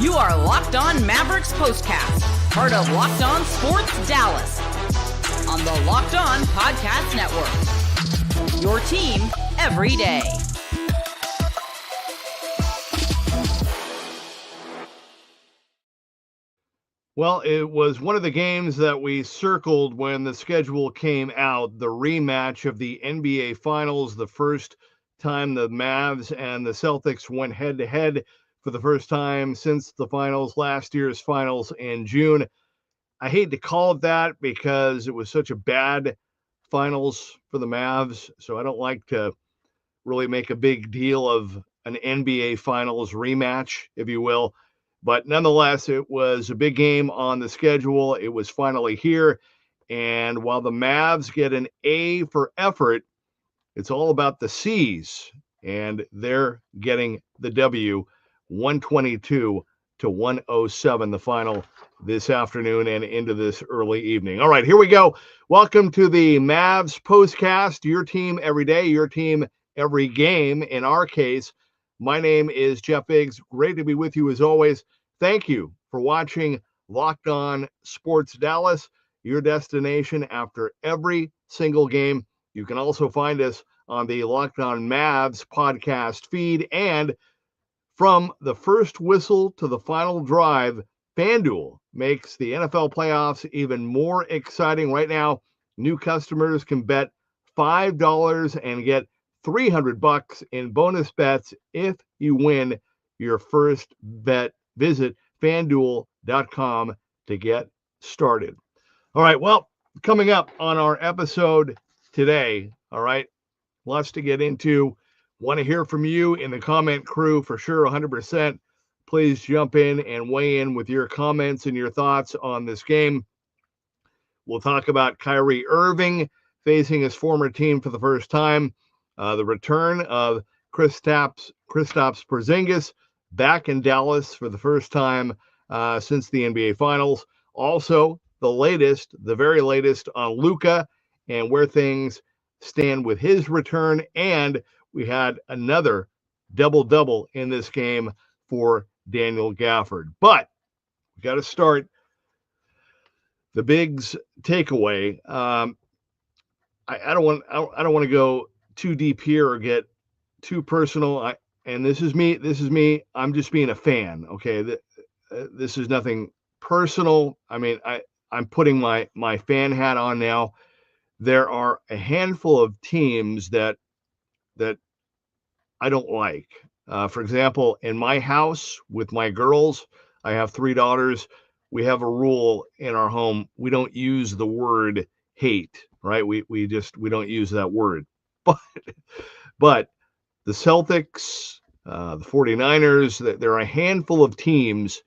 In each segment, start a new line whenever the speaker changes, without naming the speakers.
You are Locked On Mavericks Postcast, part of Locked On Sports Dallas, on the Locked On Podcast Network. Your team every day.
Well, it was one of the games that we circled when the schedule came out, the rematch of the NBA Finals, the first time the Mavs and the Celtics went head-to-head for the first time since the finals, last year's finals in June. I hate to call it that because it was such a bad finals for the Mavs, so I don't like to really make a big deal of an NBA Finals rematch, if you will. But nonetheless, it was a big game on the schedule. It was finally here. And while the Mavs get an A for effort, it's all about the C's. And they're getting the W, 122-107, the final this afternoon and into this early evening. All right, here we go. Welcome to the Mavs Postcast, your team every day, your team every game. In our case, my name is Jeff Biggs. Great to be with you as always. Thank you for watching Locked On Sports Dallas, your destination after every single game. You can also find us on the Locked On Mavs podcast feed. And from the first whistle to the final drive, FanDuel makes the NFL playoffs even more exciting. Right now, new customers can bet $5 and get $300 in bonus bets if you win your first bet. Visit FanDuel.com to get started. All right, well, coming up on our episode today, all right, lots to get into. Want to hear from you in the comment crew for sure, 100%. Please jump in and weigh in with your comments and your thoughts on this game. We'll talk about Kyrie Irving facing his former team for the first time. The return of Kristaps Porzingis back in Dallas for the first time since the NBA Finals. Also, the very latest on Luka and where things stand with his return. And we had another double-double in this game for Daniel Gafford. But we got to start the Biggs takeaway. I don't want to go too deep here or get too personal. And this is me. I'm just being a fan. Okay. This is nothing personal. I mean, I'm putting my fan hat on now. There are a handful of teams that I don't like. For example, in my house with my girls, I have 3 daughters. We have a rule in our home. We don't use the word hate, right? We don't use that word. But the Celtics, the 49ers, there are a handful of teams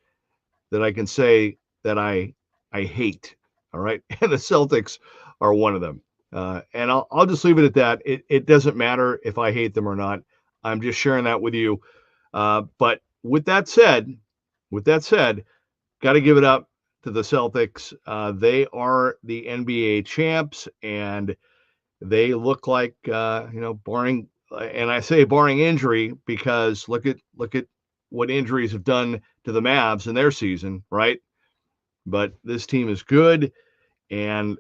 that I can say that I hate, all right? And the Celtics are one of them. And I'll just leave it at that. It doesn't matter if I hate them or not. I'm just sharing that with you. But with that said, got to give it up to the Celtics. They are the NBA champs, and they look like, barring, and I say barring injury because look at what injuries have done to the Mavs in their season, right? But this team is good, and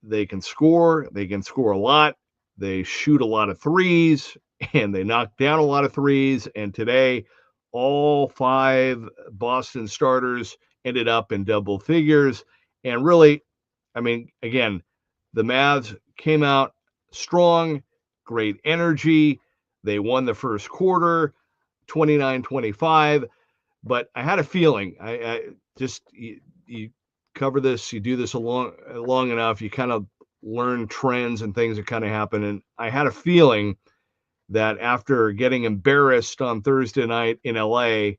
they can score. They can score a lot. They shoot a lot of threes, and they knock down a lot of threes. And today, all 5 Boston starters ended up in double figures. And really, I mean, again, the Mavs came out strong, great energy. They won the first quarter, 29-25. But I had a feeling, you cover this, you do this long enough, you kind of learn trends and things that kind of happen. And I had a feeling that after getting embarrassed on Thursday night in LA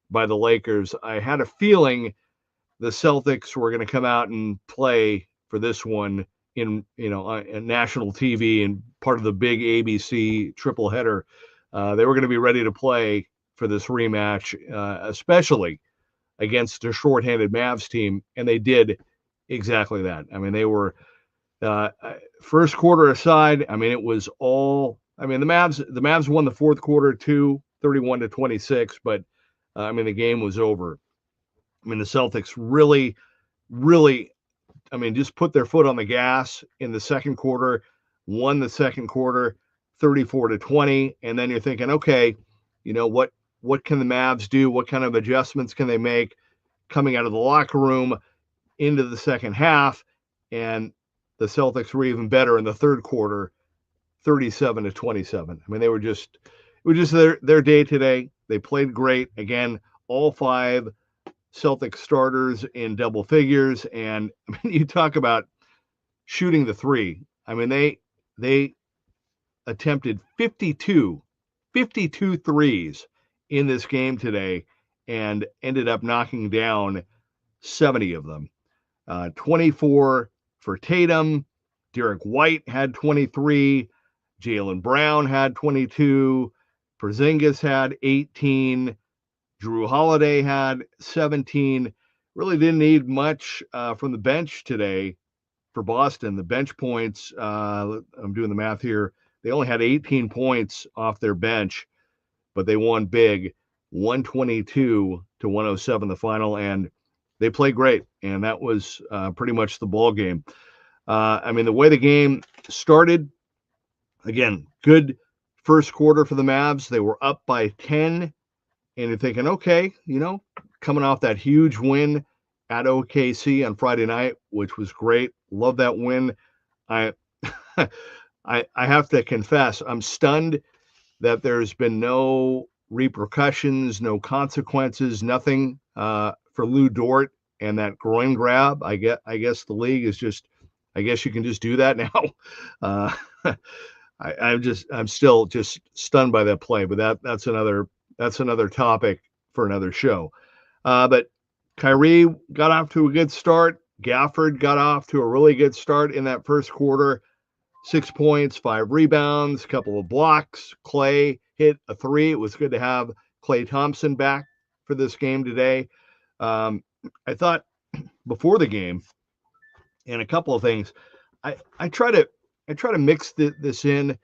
by the Lakers, I had a feeling the Celtics were going to come out and play for this one in national TV and part of the big ABC triple header. They were going to be ready to play for this rematch, especially against a shorthanded Mavs team, and they did exactly that. I mean, they were first quarter aside. I mean, it was all. I mean, the Mavs won the fourth quarter 31-26, but the game was over. The Celtics really, really, just put their foot on the gas in the second quarter, won the second quarter 34-20. And then you're thinking, okay, what can the Mavs do? What kind of adjustments can they make coming out of the locker room into the second half? And the Celtics were even better in the third quarter, 37-27. It was just their day today. They played great. Again, all 5 Celtic starters in double figures. And you talk about shooting the three. They attempted 52 threes in this game today and ended up knocking down 70 of them. 24 for Tatum. Derek White had 23. Jaylen Brown had 22. Porzingis had 18. Drew Holiday had 17. Really didn't need much from the bench today for Boston. The bench points, I'm doing the math here, they only had 18 points off their bench, but they won big, 122-107 the final, and they played great, and that was pretty much the ball game. The way the game started, again, good first quarter for the Mavs. They were up by 10. And you're thinking, okay, coming off that huge win at OKC on Friday night, which was great. Love that win. I have to confess, I'm stunned that there's been no repercussions, no consequences, nothing for Lou Dort and that groin grab. I guess the league is just, I guess you can just do that now. I'm still just stunned by that play, but that's another topic for another show. But Kyrie got off to a good start. Gafford got off to a really good start in that first quarter. 6 points, 5 rebounds, a couple of blocks. Klay hit a 3. It was good to have Klay Thompson back for this game today. I thought before the game, and a couple of things, I try to mix this in,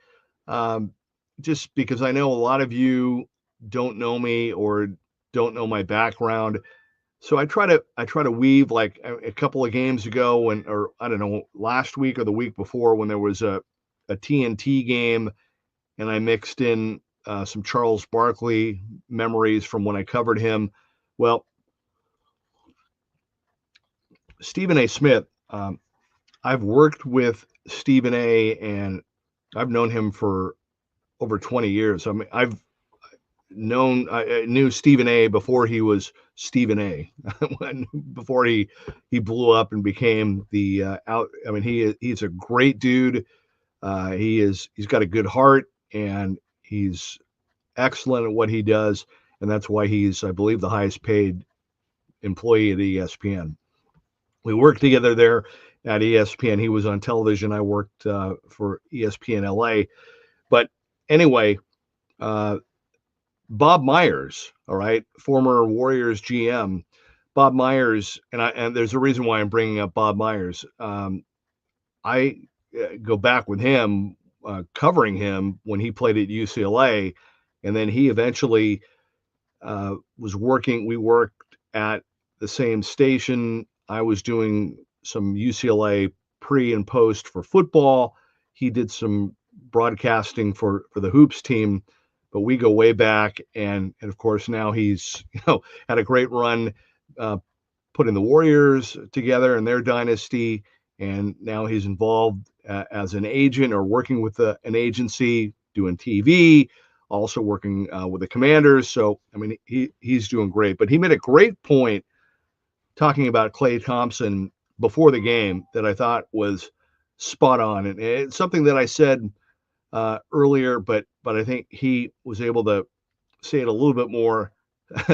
just because I know a lot of you don't know me or don't know my background. So I try to weave, like a couple of games ago or I don't know, last week or the week before, when there was a TNT game, and I mixed in some Charles Barkley memories from when I covered him. Well, Stephen A. Smith, I've worked with Stephen A. and I've known him for over 20 years. I knew Stephen A. before he was Stephen A. Before he blew up and became the he's a great dude. He's got a good heart, and he's excellent at what he does, and that's why he's, I believe, the highest paid employee at ESPN. We worked together there at ESPN. He was on television. I worked for ESPN LA. But anyway, Bob Myers, all right, former Warriors GM, Bob Myers, and there's a reason why I'm bringing up Bob Myers. I go back with him, covering him when he played at UCLA, and then he eventually was working. We worked at the same station. I was doing some UCLA pre and post for football. He did some broadcasting for the hoops team, but we go way back. And of course, now he's, had a great run, putting the Warriors together and their dynasty. And now he's involved as an agent, or working with an agency, doing TV, also working with the Commanders. So, he's doing great. But he made a great point talking about Klay Thompson before the game that I thought was spot on. And it's something that I said earlier, but I think he was able to say it a little bit more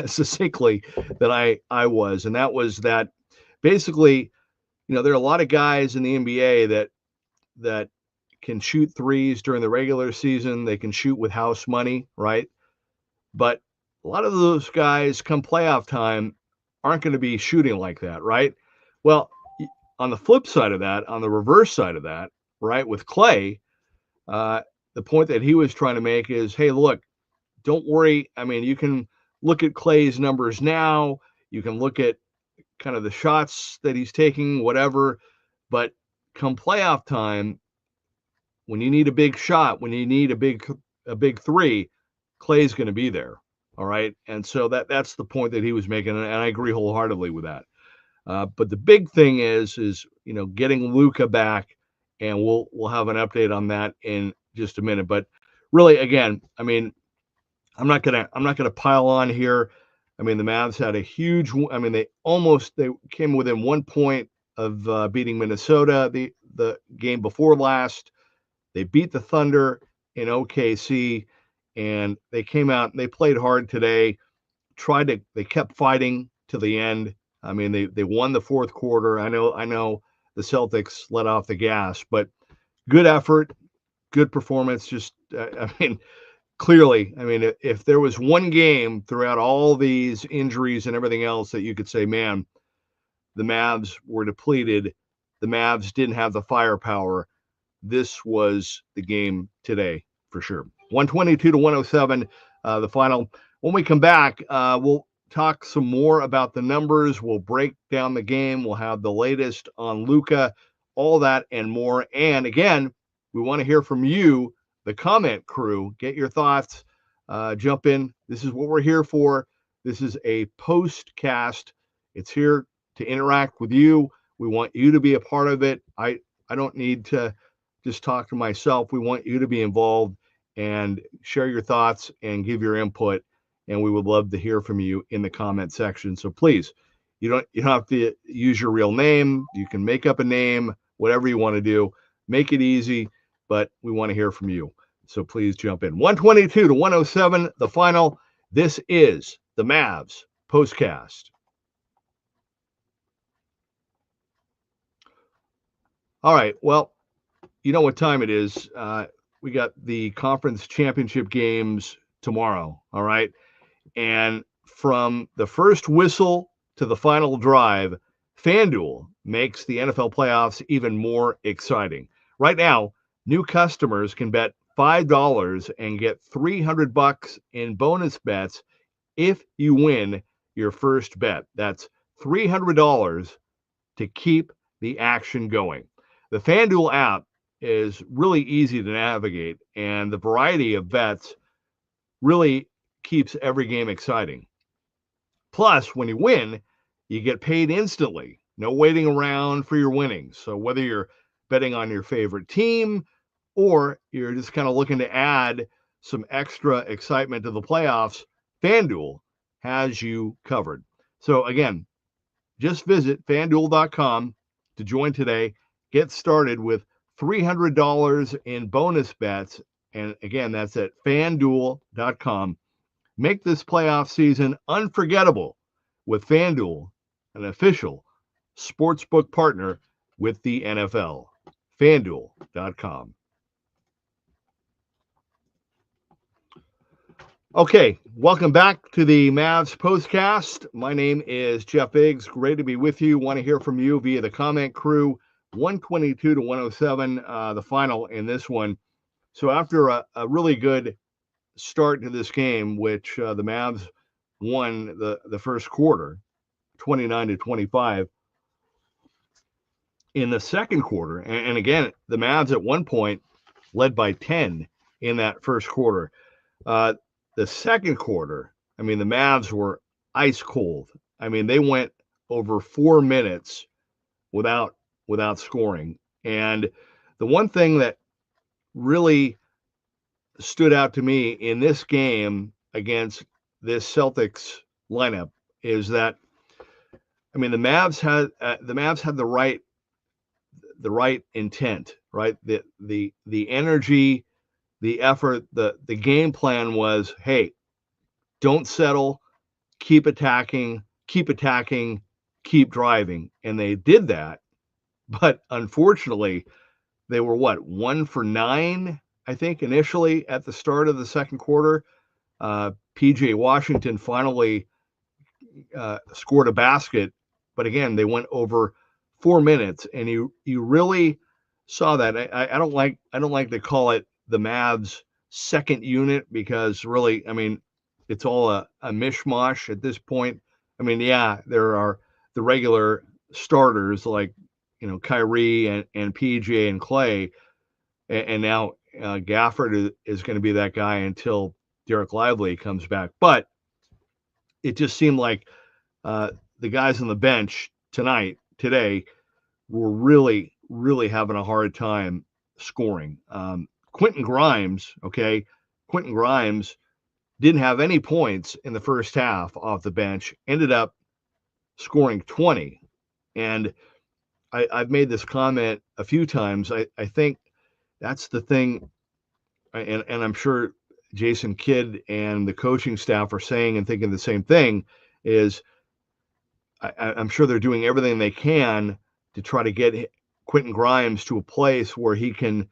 succinctly than I was. And that was that basically, there are a lot of guys in the NBA that can shoot threes during the regular season. They can shoot with house money, right? But a lot of those guys, come playoff time, aren't going to be shooting like that, right? Well, on the flip side of that, on the reverse side of that, right, with Klay, the point that he was trying to make is, hey, look, don't worry. You can look at Klay's numbers now. You can look at kind of the shots that he's taking, whatever. But come playoff time, when you need a big shot, when you need a big three, Klay's going to be there. All right. And so that's the point that he was making. And I agree wholeheartedly with that. But the big thing is getting Luka back, and we'll have an update on that in just a minute. But really, again, I mean, I'm not gonna pile on here. I mean, the Mavs had a huge. I mean, they came within 1 point of beating Minnesota the game before last. They beat the Thunder in OKC, and they came out and they played hard today. They kept fighting to the end. I mean, they won the fourth quarter. I know the Celtics let off the gas, but good effort, good performance. Just, I mean, clearly, I mean, if there was one game throughout all these injuries and everything else that you could say, man, the Mavs were depleted, the Mavs didn't have the firepower, this was the game today for sure. 122-107, the final. When we come back, we'll talk some more about the numbers. We'll break down the game. We'll have the latest on Luka, all that and more. And again, we want to hear from you, the comment crew. Get your thoughts. Jump in. This is what we're here for. This is a postcast. It's here to interact with you. We want you to be a part of it. I don't need to just talk to myself. We want you to be involved and share your thoughts and give your input. And we would love to hear from you in the comment section. So please, you don't have to use your real name. You can make up a name, whatever you want to do. Make it easy, but we want to hear from you. So please jump in. 122-107, the final. This is the Mavs postcast. All right. Well, you know what time it is. We got the conference championship games tomorrow. All right. And from the first whistle to the final drive, FanDuel makes the NFL playoffs even more exciting. Right now, new customers can bet $5 and get $300 in bonus bets if you win your first bet. That's $300 to keep the action going. The FanDuel app is really easy to navigate, and the variety of bets really keeps every game exciting. Plus, when you win, you get paid instantly. No waiting around for your winnings. So whether you're betting on your favorite team or you're just kind of looking to add some extra excitement to the playoffs, FanDuel has you covered. So again, just visit FanDuel.com to join today. Get started with $300 in bonus bets. And again, that's at FanDuel.com. Make this playoff season unforgettable with FanDuel, an official sportsbook partner with the NFL. FanDuel.com. Okay, welcome back to the Mavs postcast. My name is Jeff Biggs. Great to be with you. Want to hear from you via the comment crew. 122-107, the final in this one. So after a really good start to this game, which the Mavs won the first quarter, 29-25. In the second quarter, and again, the Mavs at one point led by 10 in that first quarter. The second quarter, I mean, the Mavs were ice cold. I mean, they went over 4 minutes without scoring. And the one thing that really stood out to me in this game against this Celtics lineup is that, I mean, the Mavs had the right intent, right? The energy, the effort, the game plan was, hey, don't settle, keep attacking, keep driving. And they did that. But unfortunately, they were 1 for 9, I think, initially at the start of the second quarter. PJ Washington finally scored a basket, but again, they went over 4 minutes, and you really saw that. I don't like to call it the Mavs second unit, because really, I mean, it's all a mishmash at this point. I mean, yeah, there are the regular starters like, Kyrie and PJ and Clay, and now Gafford is going to be that guy until Derek Lively comes back. But it just seemed like the guys on the bench today, were really, really having a hard time scoring. Quentin Grimes, Quentin Grimes didn't have any points in the first half off the bench, ended up scoring 20. And I've made this comment a few times. I think that's the thing, and I'm sure Jason Kidd and the coaching staff are saying and thinking the same thing, is I'm sure they're doing everything they can to try to get Quentin Grimes to a place where he can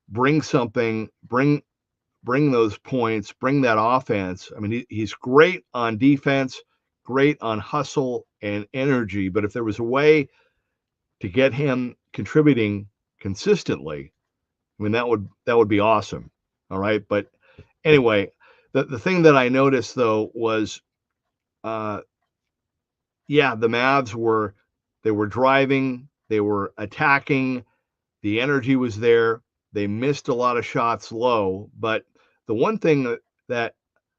bring something, bring those points, bring that offense. I mean, he's great on defense, great on hustle and energy, but if there was a way to get him contributing consistently, I mean, that would be awesome. All right. But anyway, the thing that I noticed though was, the Mavs were driving, they were attacking, the energy was there. They missed a lot of shots low, but the one thing that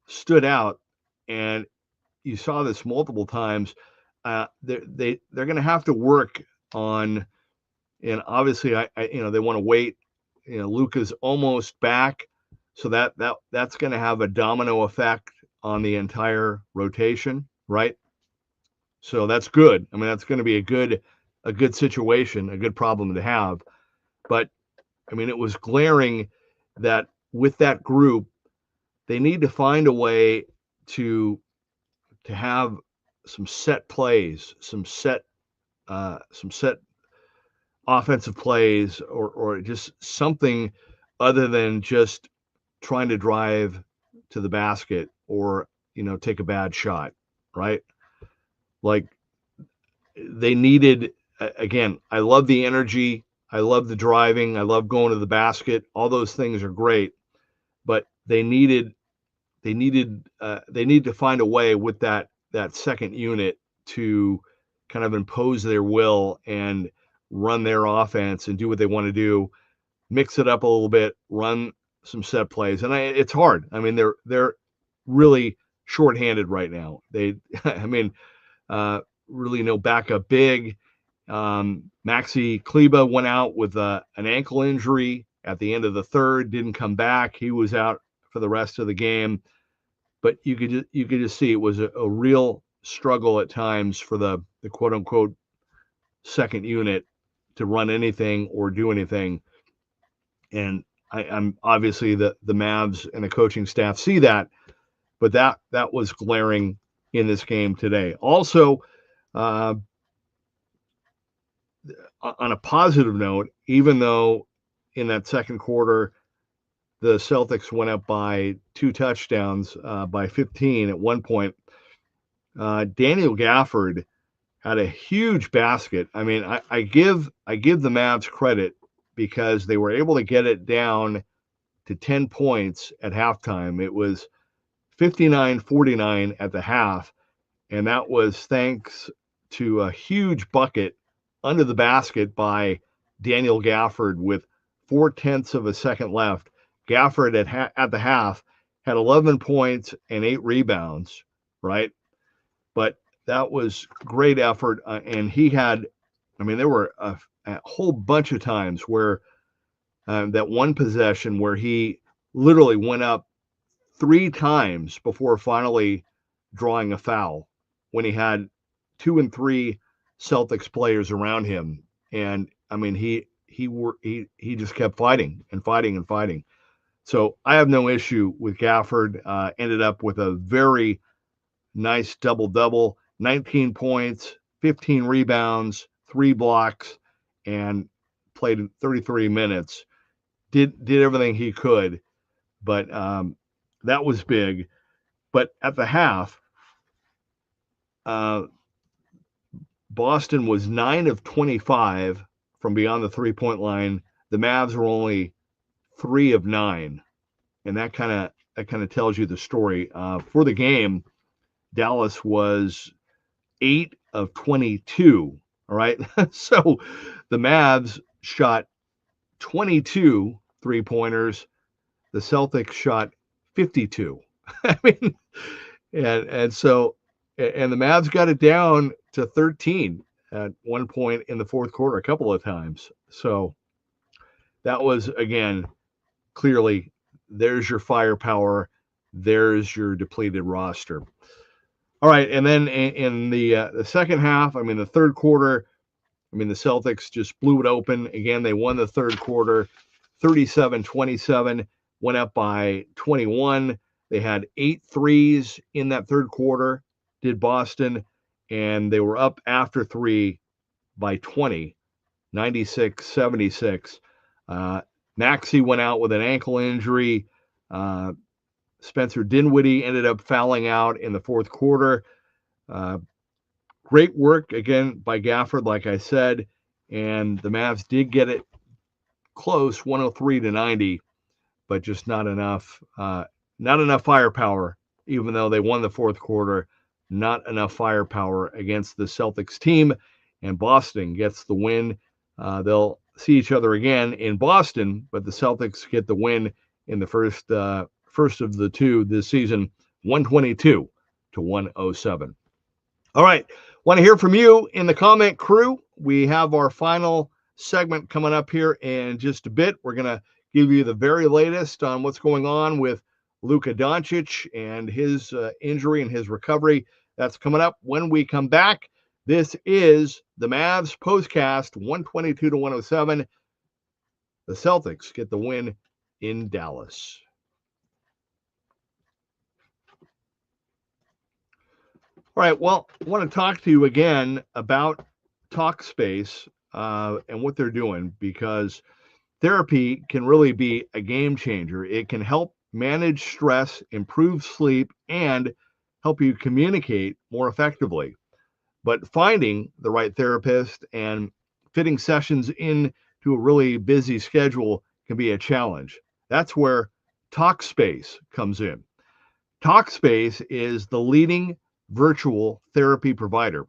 stood out, and you saw this multiple times, they're going to have to work on, and obviously they want to wait. Luka's almost back, so that's going to have a domino effect on the entire rotation, right? So that's good. I mean, that's going to be a good situation, a good problem to have. But I mean, it was glaring that with that group, they need to find a way to have some set plays, some set offensive plays, or just something other than just trying to drive to the basket or take a bad shot, right? Like, they needed, again, I love the energy, I love the driving, I love going to the basket. All those things are great, but they need to find a way with that second unit to kind of impose their will and run their offense and do what they want to do, mix it up a little bit, run some set plays. And it's hard. I mean, they're really shorthanded right now. Really no backup big. Maxi Kleba went out with an ankle injury at the end of the third, didn't come back. He was out for the rest of the game. But you could just see it was a real struggle at times for the quote unquote second unit to run anything or do anything. And I'm obviously the Mavs and the coaching staff see that, but that was glaring in this game today. Also, on a positive note, even though in that second quarter the Celtics went up by 2 touchdowns, by 15 at one point, Daniel Gafford had a huge basket. I mean, I give the Mavs credit because they were able to get it down to 10 points at halftime. It was 59-49 at the half, and that was thanks to a huge bucket under the basket by Daniel Gafford with 0.4 of a second left. Gafford at the half had 11 points and 8 rebounds, right? But that was great effort, and he had, I mean, there were a whole bunch of times where that one possession where he literally went up 3 times before finally drawing a foul when he had 2 and 3 Celtics players around him. And I mean, he just kept fighting and fighting and fighting. So I have no issue with Gafford. Ended up with a very nice double-double, 19 points, 15 rebounds, 3 blocks, and played 33 minutes. Did everything he could, but that was big. But at the half, Boston was 9 of 25 from beyond the 3-point line. The Mavs were only 3 of 9, and that kind that kind of tells you the story. For the game, Dallas was 8 of 22. All right. So the Mavs shot 22 3-pointers. The Celtics shot 52. I mean, and so and the Mavs got it down to 13 at one point in the fourth quarter a couple of times. So that was, again, clearly there's your firepower, there's your depleted roster. All right, and then in the second half, I mean the third quarter, I mean the Celtics just blew it open. Again, they won the third quarter 37-27, went up by 21. They had 8 threes in that third quarter, did Boston, and they were up after 3 by 20, 96-76. Maxey went out with an ankle injury. Spencer Dinwiddie ended up fouling out in the fourth quarter. Great work, again, by Gafford, like I said, and the Mavs did get it close, 103-90, but just not enough firepower, even though they won the fourth quarter. Not enough firepower against the Celtics team, and Boston gets the win. They'll see each other again in Boston, but the Celtics get the win in the first of the two this season, 122-107. All right, want to hear from you in the comment crew. We have our final segment coming up here in just a bit. We're going to give you the very latest on what's going on with Luka Doncic and his injury and his recovery. That's coming up when we come back. This is the Mavs Postcast, 122-107. The Celtics get the win in Dallas. All right, well, I want to talk to you again about Talkspace and what they're doing, because therapy can really be a game changer. It can help manage stress, improve sleep, and help you communicate more effectively. But finding the right therapist and fitting sessions into a really busy schedule can be a challenge. That's where Talkspace comes in. Talkspace is the leading virtual therapy provider.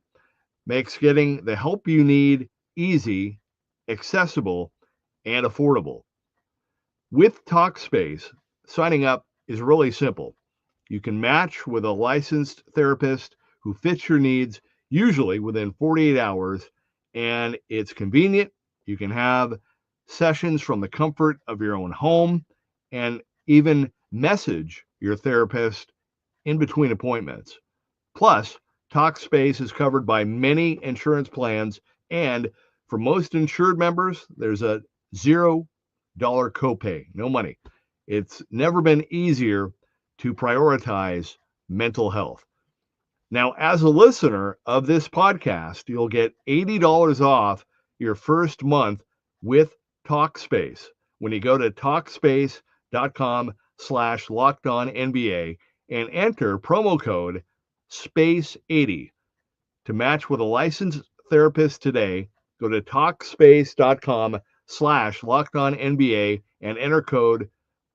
Makes getting the help you need easy, accessible, and affordable. With Talkspace, signing up is really simple. You can match with a licensed therapist who fits your needs, usually within 48 hours, and it's convenient. You can have sessions from the comfort of your own home and even message your therapist in between appointments. Plus, Talkspace is covered by many insurance plans, and for most insured members, there's a $0 copay, no money. It's never been easier to prioritize mental health. Now, as a listener of this podcast, you'll get $80 off your first month with Talkspace when you go to Talkspace.com/LockedOnNBA and enter promo code SPACE80 to match with a licensed therapist today. Go to Talkspace.com/LockedOnNBA and enter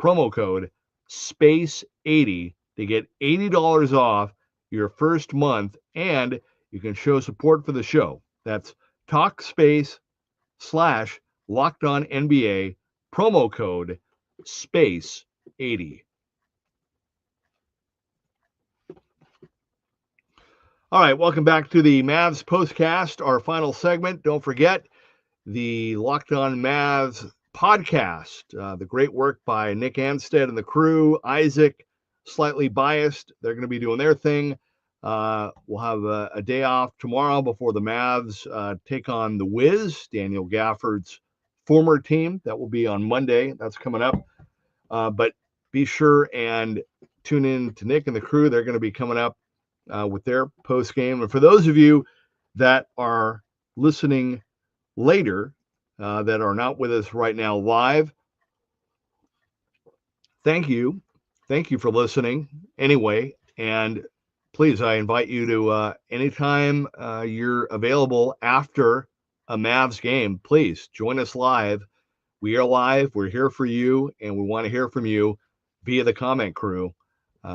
promo code SPACE80 to get $80 off your first month, and you can show support for the show. That's Talkspace/LockedOnNBA, promo code SPACE80. All right, welcome back to the Mavs Postcast, our final segment. Don't forget the Locked On Mavs podcast, the great work by Nick Anstead and the crew. Isaac, slightly biased. They're going to be doing their thing. We'll have a day off tomorrow before the Mavs take on the Wiz, Daniel Gafford's former team. That will be on Monday. That's coming up. But be sure and tune in to Nick and the crew. They're going to be coming up with their post game. And for those of you that are listening later, that are not with us right now live, thank you for listening anyway. And please, I invite you to anytime you're available after a Mavs game, please join us live. We are live. We're here for you, and we want to hear from you. via the comment crew.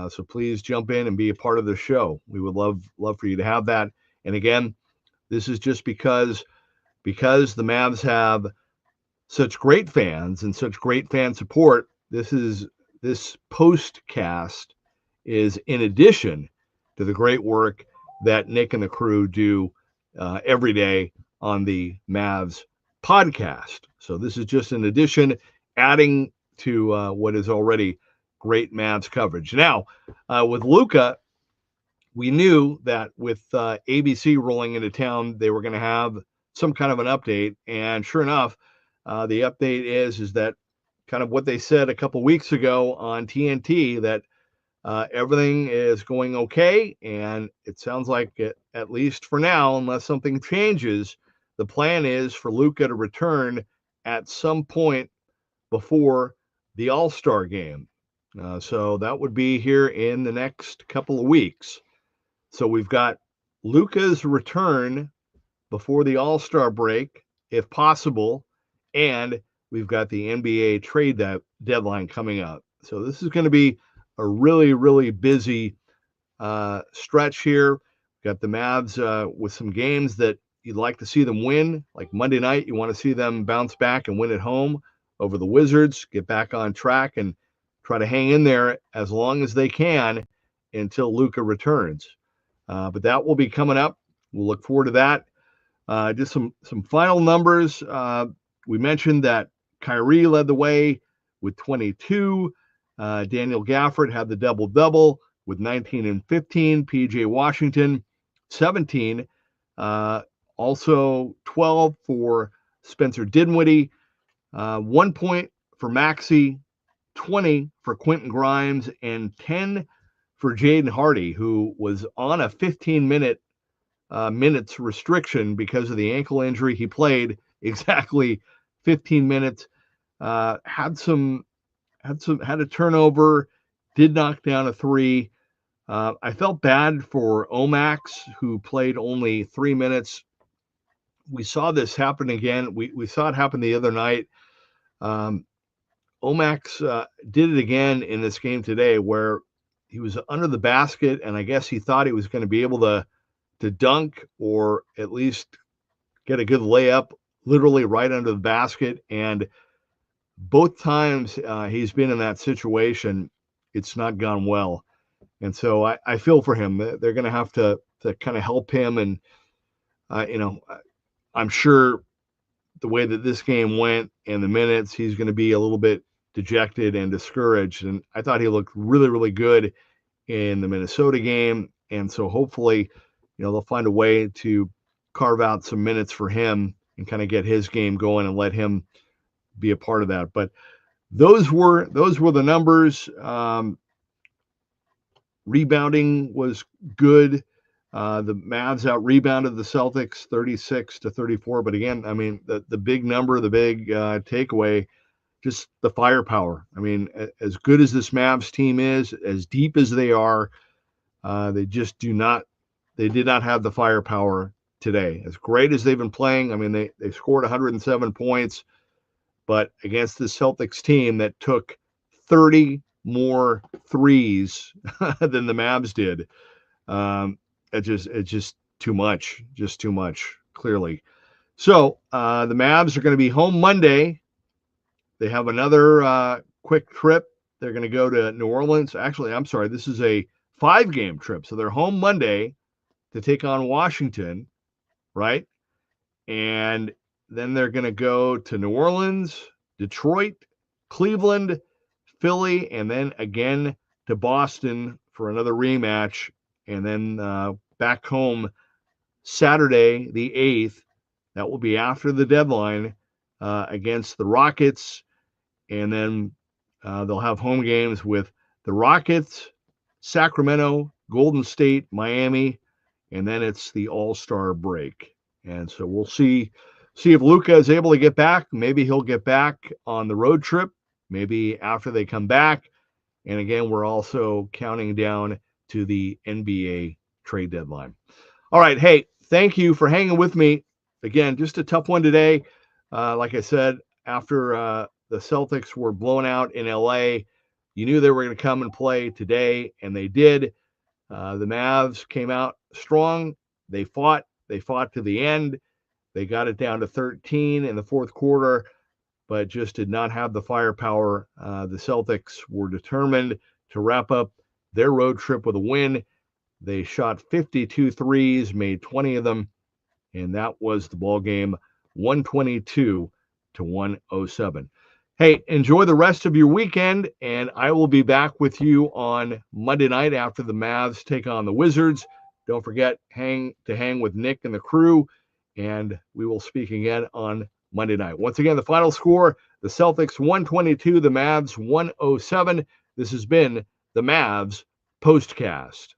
So please jump in and be a part of the show. We would love for you to have that. And again, this is just because the Mavs have such great fans and such great fan support. This postcast is in addition to the great work that Nick and the crew do every day on the Mavs podcast. So this is just an addition, adding to what is already great Mavs coverage. Now, with Luka, we knew that with ABC rolling into town, they were going to have some kind of an update. And sure enough, the update is that kind of what they said a couple weeks ago on TNT, that everything is going okay. And it sounds like, at least for now, unless something changes, the plan is for Luka to return at some point before the All-Star game. So that would be here in the next couple of weeks. So we've got Luka's return before the All-Star break, if possible, and we've got the NBA trade deadline coming up. So this is going to be a really, really busy stretch here. We've got the Mavs with some games that you'd like to see them win. Like Monday night, you want to see them bounce back and win at home over the Wizards, get back on track, and try to hang in there as long as they can until Luka returns. But that will be coming up. We'll look forward to that. Just some final numbers. We mentioned that Kyrie led the way with 22. Daniel Gafford had the double-double with 19 and 15. PJ Washington, 17. Also 12 for Spencer Dinwiddie. 1 point for Maxey, 20 for Quentin Grimes, and 10 for Jaden Hardy, who was on a 15-minute minutes restriction because of the ankle injury. He played exactly 15 minutes. Had a turnover, did knock down a three. I felt bad for Omax, who played only 3 minutes. We saw this happen again. We saw it happen the other night. Omax did it again in this game today, where he was under the basket, and I guess he thought he was going to be able to dunk or at least get a good layup literally right under the basket. And both times he's been in that situation, it's not gone well. And so I feel for him. They're going to have to kind of help him. And, I'm sure the way that this game went and the minutes, he's going to be a little bit dejected and discouraged. And I thought he looked really, really good in the Minnesota game. And so hopefully, they'll find a way to carve out some minutes for him and kind of get his game going and let him be a part of that. But those were the numbers. Rebounding was good. The Mavs out rebounded the Celtics 36-34. But again, I mean, the big number, the big takeaway, just the firepower. I mean, as good as this Mavs team is, as deep as they are, they did not have the firepower today. As great as they've been playing, I mean, they scored 107 points, but against the Celtics team that took 30 more threes than the Mavs did, it's just too much, clearly. So the Mavs are going to be home Monday. They have another quick trip. They're going to go to New Orleans. Actually, I'm sorry, this is a 5-game trip. So they're home Monday to take on Washington, right? And then they're going to go to New Orleans, Detroit, Cleveland, Philly, and then again to Boston for another rematch. And then back home Saturday, the 8th. That will be after the deadline against the Rockets. And then they'll have home games with the Rockets, Sacramento, Golden State, Miami, and then it's the All-Star break. And so we'll see if Luka is able to get back. Maybe he'll get back on the road trip, maybe after they come back. And again, we're also counting down to the NBA trade deadline. All right. Hey, thank you for hanging with me. Again, just a tough one today. Like I said, after the Celtics were blown out in LA, You knew they were going to come and play today, and they did. The Mavs came out strong. They fought to the end. They got it down to 13 in the fourth quarter, but just did not have the firepower. The Celtics were determined to wrap up their road trip with a win. They shot 52 threes, made 20 of them, and that was the ball game, 122 to 107. Hey, enjoy the rest of your weekend, and I will be back with you on Monday night after the Mavs take on the Wizards. Don't forget, hang with Nick and the crew, and we will speak again on Monday night. Once again, the final score, the Celtics 122, the Mavs 107. This has been the Mavs Postcast.